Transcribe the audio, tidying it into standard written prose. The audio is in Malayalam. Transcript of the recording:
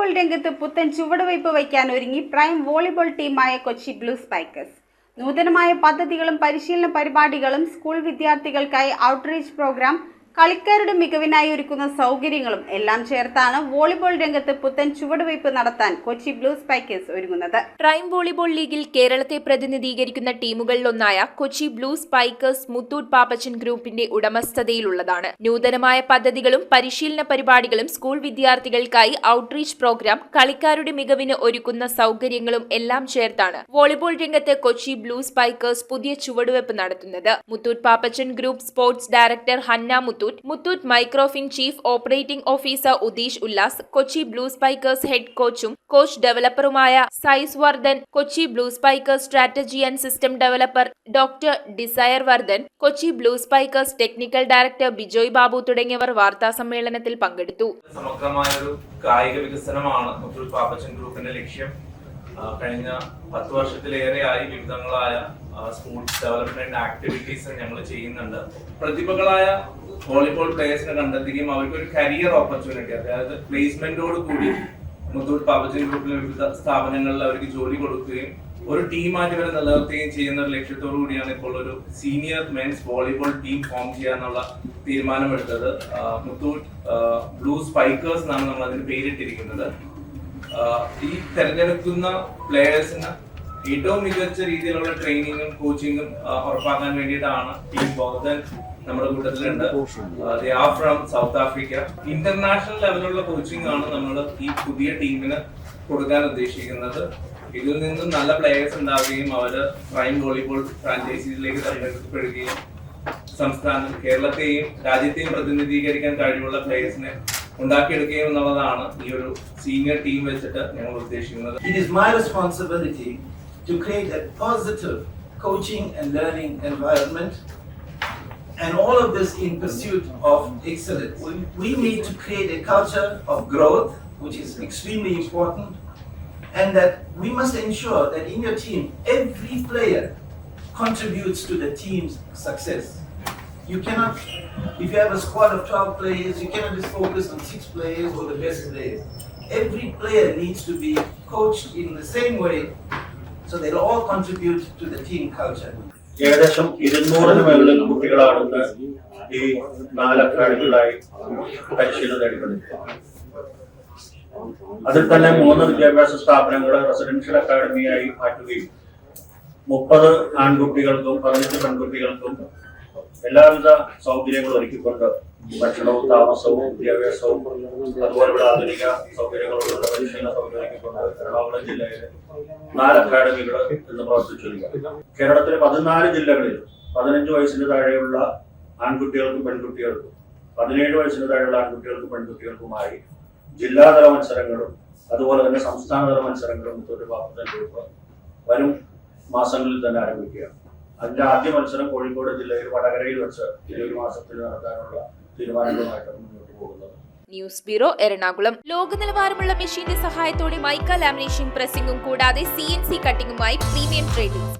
വോളിബോൾ രംഗത്ത് പുത്തൻ ചുവടുവയ്പ് വയ്ക്കാൻ ഒരുങ്ങി പ്രൈം വോളിബോൾ ടീമായ കൊച്ചി ബ്ലൂ സ്പൈക്കേഴ്സ്. നൂതനമായ പദ്ധതികളും പരിശീലന പരിപാടികളും സ്കൂൾ വിദ്യാർത്ഥികൾക്കായി ഔട്ട്റീച്ച് പ്രോഗ്രാം, കളിക്കാരുടെ മികവിനായി ഒരുക്കുന്ന സൗകര്യങ്ങളും എല്ലാം ചേർത്താണ് വോളിബോൾ രംഗത്ത് പുത്തൻ ചുവടുവയ്പ് നടത്താൻ കൊച്ചി ബ്ലൂ സ്പൈക്കേഴ്സ് ഒരുങ്ങുന്നത്. പ്രൈം വോളിബോൾ ലീഗിൽ കേരളത്തെ പ്രതിനിധീകരിക്കുന്ന ടീമുകളിലൊന്നായ കൊച്ചി ബ്ലൂ സ്പൈക്കേഴ്സ് മുത്തൂറ്റ് പാപ്പച്ചൻ ഗ്രൂപ്പിന്റെ ഉടമസ്ഥതയിലുള്ളതാണ്. നൂതനമായ പദ്ധതികളും പരിശീലന പരിപാടികളും സ്കൂൾ വിദ്യാർത്ഥികൾക്കായി ഔട്ട്റീച്ച് പ്രോഗ്രാം, കളിക്കാരുടെ മികവിന് ഒരുക്കുന്ന സൗകര്യങ്ങളും എല്ലാം ചേർത്താണ് വോളിബോൾ രംഗത്ത് കൊച്ചി ബ്ലൂ സ്പൈക്കേഴ്സ് പുതിയ ചുവടുവയ്പ് നടത്തുന്നത്. Muthoot Pappachan Group sports director Hanna Muthoot Microfin chief operating officer Udeesh Ullas, Kochi Blue Spikers head കോച്ചും കോച്ച് ഡെവലപ്പറുമായ സൈസ് Vardhan, Kochi Blue Spikers strategy and system developer doctor ഡിസയർ Vardhan, Kochi Blue Spikers technical director Bijoy Babu തുടങ്ങിയവർ വാർത്താ സമ്മേളനത്തിൽ പങ്കെടുത്തു. സമഗ്രമായ ഒരു കായിക വികസനമാണ് മുത്തൂറ്റ് പാപ്പച്ചൻ ഗ്രൂപ്പിന്റെ ലക്ഷ്യം. കഴിഞ്ഞ 10 വർഷത്തിലേറെയായി വിവിധങ്ങളായ സ്പോർട്സ് ഡെവലപ്മെന്റ് ആക്ടിവിറ്റീസ് ഞങ്ങൾ ചെയ്യുന്നുണ്ട്. പ്രതിഭകളായ വോളിബോൾ പ്ലേയേഴ്സിനെ കണ്ടെത്തുകയും അവർക്ക് ഒരു കരിയർ ഓപ്പർച്യൂണിറ്റി, അതായത് പ്ലേസ്മെന്റോട് കൂടി മുത്തൂറ്റ് പാപ്പച്ചൻ ഗ്രൂപ്പിലെ വിവിധ സ്ഥാപനങ്ങളിൽ അവർക്ക് ജോലി കൊടുക്കുകയും ഒരു ടീമായിട്ട് ഇവരെ നിലനിർത്തുകയും ചെയ്യുന്ന ഒരു ലക്ഷ്യത്തോടു കൂടിയാണ് ഇപ്പോൾ ഒരു senior men's volleyball team form ചെയ്യാനുള്ള തീരുമാനമെടുത്തത്. മുത്തൂറ്റ് ബ്ലൂ സ്പൈക്കേഴ്സ് എന്നാണ് നമ്മൾ അതിന് പേരിട്ടിരിക്കുന്നത്. ഈ തെരഞ്ഞെടുക്കുന്ന പ്ലേയേഴ്സിന് ഏറ്റവും മികച്ച രീതിയിലുള്ള ട്രെയിനിങ്ങും കോച്ചിങ്ങും ഉറപ്പാക്കാൻ വേണ്ടിയിട്ടാണ് ടീം ബോധൻ നമ്മുടെ കൂട്ടത്തിലുണ്ട്. They are from South Africa. International ലെവലുള്ള കോച്ചിങ് ആണ് നമ്മൾ ഈ പുതിയ ടീമിന് കൊടുക്കാൻ ഉദ്ദേശിക്കുന്നത്. ഇതിൽ നിന്നും നല്ല പ്ലേയേഴ്സ് ഉണ്ടാവുകയും അവര് പ്രൈം വോളിബോൾ ഫ്രാഞ്ചൈസിയിലേക്ക് തെരഞ്ഞെടുക്കപ്പെടുകയും സംസ്ഥാനം കേരളത്തെയും രാജ്യത്തെയും പ്രതിനിധീകരിക്കാൻ കഴിവുള്ള പ്ലേയേഴ്സിനെ ഉണ്ടാക്കിയെടുക്കുകയും എന്നുള്ളതാണ് ഈ ഒരു സീനിയർ ടീം വെച്ചിട്ട് ഞങ്ങൾ ഉദ്ദേശിക്കുന്നത്. It is my responsibility to create a positive coaching and learning environment, and all of this in pursuit of excellence. We need to create a culture of growth, which is extremely important, and that we must ensure that in your team every player contributes to the team's success. You cannot, if you have a squad of 12 players, you cannot just focus on 6 players or the best players. Every player needs to be coached in the same way so they'll all contribute to the team culture. ഏകദേശം 200 മേളിൽ കുട്ടികളാണ് ഈ 4 അക്കാഡമികളായി പരിശീലനം നേടിക്കൊണ്ടിരിക്കുന്നത്. അതിൽ തന്നെ 3 വിദ്യാഭ്യാസ സ്ഥാപനങ്ങളെ റെസിഡൻഷ്യൽ അക്കാഡമിയായി മാറ്റുകയും 30 ആൺകുട്ടികൾക്കും 15 പെൺകുട്ടികൾക്കും എല്ലാവിധ സൗകര്യങ്ങളും ഒരുക്കിക്കൊണ്ട് ഭക്ഷണവും താമസവും വിദ്യാഭ്യാസവും അതുപോലുള്ള ആധുനിക സൗകര്യങ്ങളോടുള്ള പരിശീലന സൗകര്യക്കൊണ്ട് എറണാകുളം ജില്ലയിലെ 4 അക്കാഡമികൾ ഇന്ന് പ്രവർത്തിച്ചിരിക്കുക. കേരളത്തിലെ 14 ജില്ലകളിൽ 15 വയസ്സിന് താഴെയുള്ള ആൺകുട്ടികൾക്കും പെൺകുട്ടികൾക്കും 17 വയസ്സിന് താഴെയുള്ള ആൺകുട്ടികൾക്കും പെൺകുട്ടികൾക്കുമായി ജില്ലാതല മത്സരങ്ങളും അതുപോലെ തന്നെ സംസ്ഥാനതല മത്സരങ്ങളും മുത്തൂറ്റ് പാപ്പച്ചൻ ഗ്രൂപ്പ് വരും മാസങ്ങളിൽ തന്നെ ആരംഭിക്കുകയാണ്. അതിന്റെ ആദ്യ മത്സരം കോഴിക്കോട് ജില്ലയിൽ വടകരയിൽ വെച്ച് ഈ ഒരു മാസത്തിൽ നടത്താനുള്ള തീരുമാനങ്ങളുമായിട്ടാണ് മുന്നോട്ട് പോകുന്നത്. News bureau, Ernakulam. ലോക നിലവാരമുള്ള മെഷീന്റെ സഹായത്തോടെ മൈക്ക ലാമിനേഷൻ പ്രസിംഗും കൂടാതെ CNC കട്ടിംഗുമായി പ്രീമിയം ട്രേഡിംഗ്.